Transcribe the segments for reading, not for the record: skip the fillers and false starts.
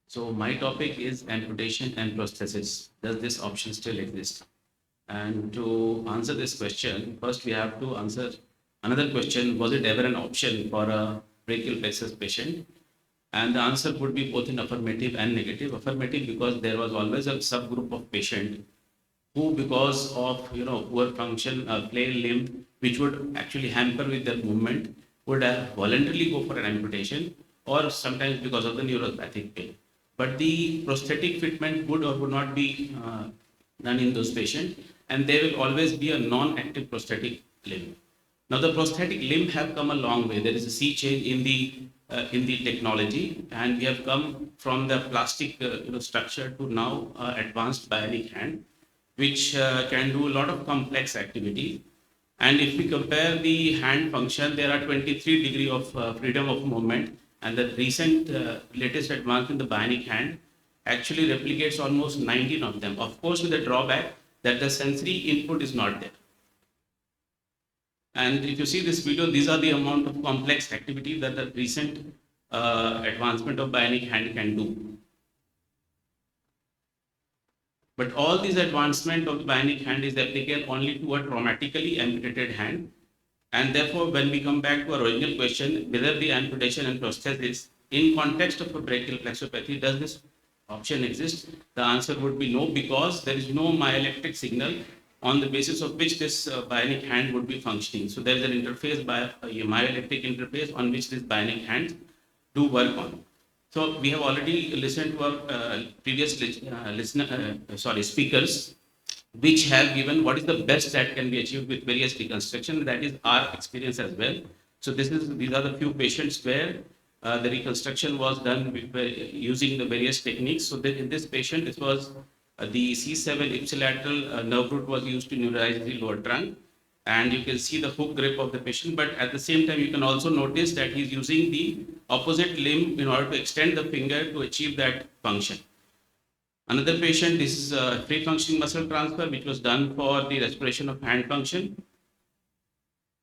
So my topic is amputation and prosthesis. Does this option still exist? And to answer this question, first we have to answer another question. Was it ever an option for a brachial plexus patient? And the answer would be both in affirmative and negative. Affirmative because there was always a subgroup of patient who, because of poor function, plain limb, which would actually hamper with their movement, would voluntarily go for an amputation, or sometimes because of the neuropathic pain. But the prosthetic fitment would or would not be done in those patients, and there will always be a non-active prosthetic limb. Now the prosthetic limb have come a long way. There is a sea change in the technology, and we have come from the plastic structure to now advanced bionic hand, which can do a lot of complex activity. And if we compare the hand function, there are 23 degrees of freedom of movement, and the recent latest advance in the bionic hand actually replicates almost 19 of them. Of course, with the drawback that the sensory input is not there. And if you see this video, these are the amount of complex activity that the recent advancement of bionic hand can do. But all these advancement of the bionic hand is applicable only to a traumatically amputated hand. And therefore, when we come back to our original question, whether the amputation and prosthesis in context of a brachial plexopathy, does this option exist? The answer would be no, because there is no myoelectric signal on the basis of which this bionic hand would be functioning. So there is an interface, by a myoelectric interface on which this bionic hands do work on. So we have already listened to our previous speakers, which have given what is the best that can be achieved with various reconstruction. That is our experience as well. So these are the few patients where the reconstruction was done using the various techniques. So in this patient, this was the C7 ipsilateral nerve root was used to neuralize the lower trunk. And you can see the hook grip of the patient, but at the same time, you can also notice that he's using the opposite limb in order to extend the finger to achieve that function. Another patient, this is a free functioning muscle transfer, which was done for the restoration of hand function.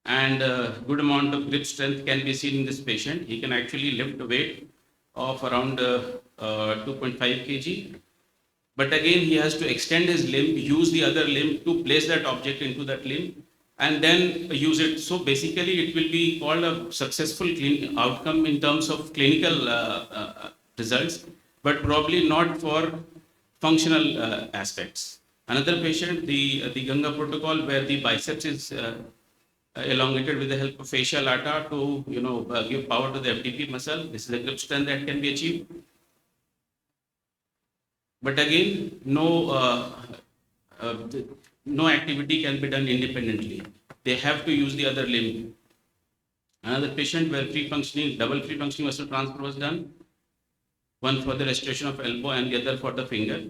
And a good amount of grip strength can be seen in this patient. He can actually lift a weight of around 2.5 kg. But again, he has to extend his limb, use the other limb to place that object into that limb, and then use it. So basically, it will be called a successful outcome in terms of clinical results, but probably not for functional aspects. Another patient, the Ganga protocol, where the biceps is elongated with the help of fascial lata to give power to the FDP muscle. This is a grip strength that can be achieved. But again, no activity can be done independently. They have to use the other limb. Another patient where double free functioning muscle transfer was done, one for the restoration of elbow and the other for the finger.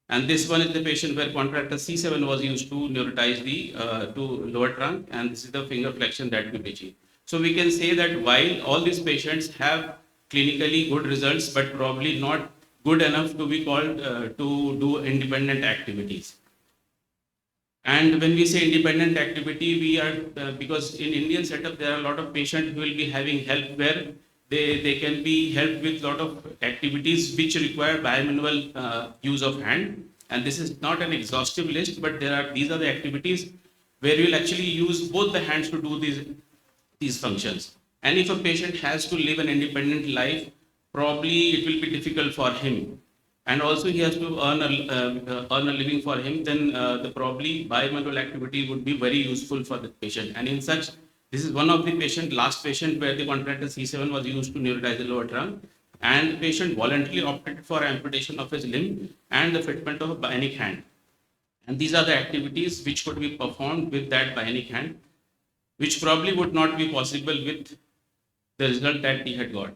And this one is the patient where contractor C7 was used to neuritize the to lower trunk, and this is the finger flexion that we achieve. So we can say that while all these patients have clinically good results, but probably not good enough to be called to do independent activities. And when we say independent activity, we are because in Indian setup there are a lot of patients who will be having help where they can be helped with a lot of activities which require bimanual use of hand. And this is not an exhaustive list, but these are the activities where you will actually use both the hands to do these functions. And if a patient has to live an independent life, probably it will be difficult for him. And also he has to earn a living for him, then the probably bimanual activity would be very useful for the patient. And in such, this is one of the last patient where the contractor C7 was used to neuritize the lower trunk, and the patient voluntarily opted for amputation of his limb and the fitment of a bionic hand. And these are the activities which could be performed with that bionic hand, which probably would not be possible with the result that he had got.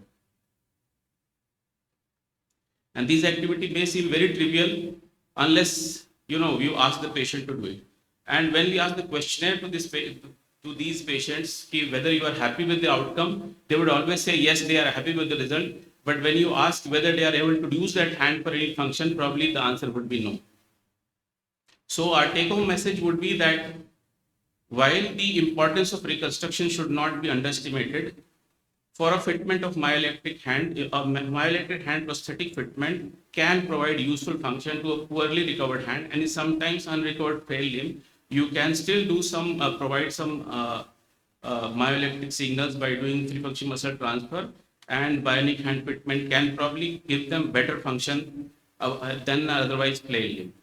And these activities may seem very trivial unless you ask the patient to do it. And when we ask the questionnaire to these patients whether you are happy with the outcome, they would always say yes, they are happy with the result. But when you ask whether they are able to use that hand for any function, probably the answer would be no. So our take-home message would be that while the importance of reconstruction should not be underestimated, for a fitment of myoelectric hand, a myoelectric hand prosthetic fitment can provide useful function to a poorly recovered hand and is sometimes unrecovered frail limb. You can still do some, provide some myoelectric signals by doing free function muscle transfer, and bionic hand fitment can probably give them better function than otherwise frail limb.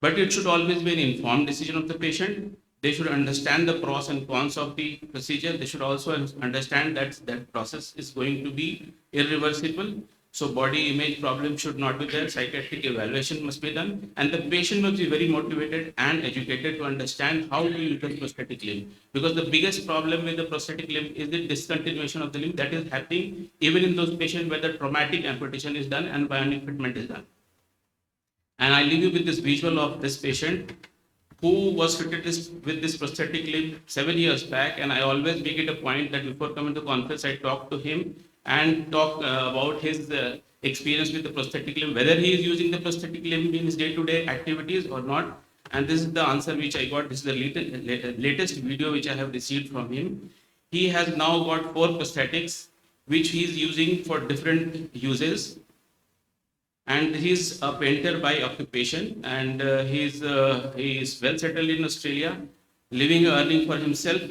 But it should always be an informed decision of the patient. They should understand the pros and cons of the procedure. They should also understand that that process is going to be irreversible. So body image problem should not be there. Psychiatric evaluation must be done. And the patient must be very motivated and educated to understand how to use the prosthetic limb. Because the biggest problem with the prosthetic limb is the discontinuation of the limb that is happening even in those patients where the traumatic amputation is done and bionic fitment is done. And I leave you with this visual of this patient who was fitted with this prosthetic limb 7 years back. And I always make it a point that before coming to conference, I talk to him and talk about his experience with the prosthetic limb, whether he is using the prosthetic limb in his day-to-day activities or not. And this is the answer which I got. This is the latest video which I have received from him. He has now got 4 prosthetics, which he is using for different uses. And he's a painter by occupation, and he is well settled in Australia, living, earning for himself,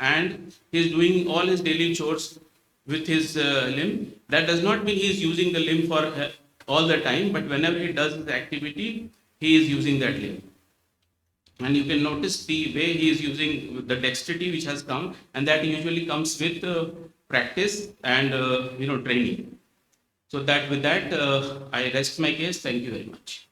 and he's doing all his daily chores with his limb. That does not mean he's using the limb for all the time, but whenever he does his activity, he is using that limb. And you can notice the way he is using the dexterity which has come, and that usually comes with practice and training. So with that, I rest my case. Thank you very much.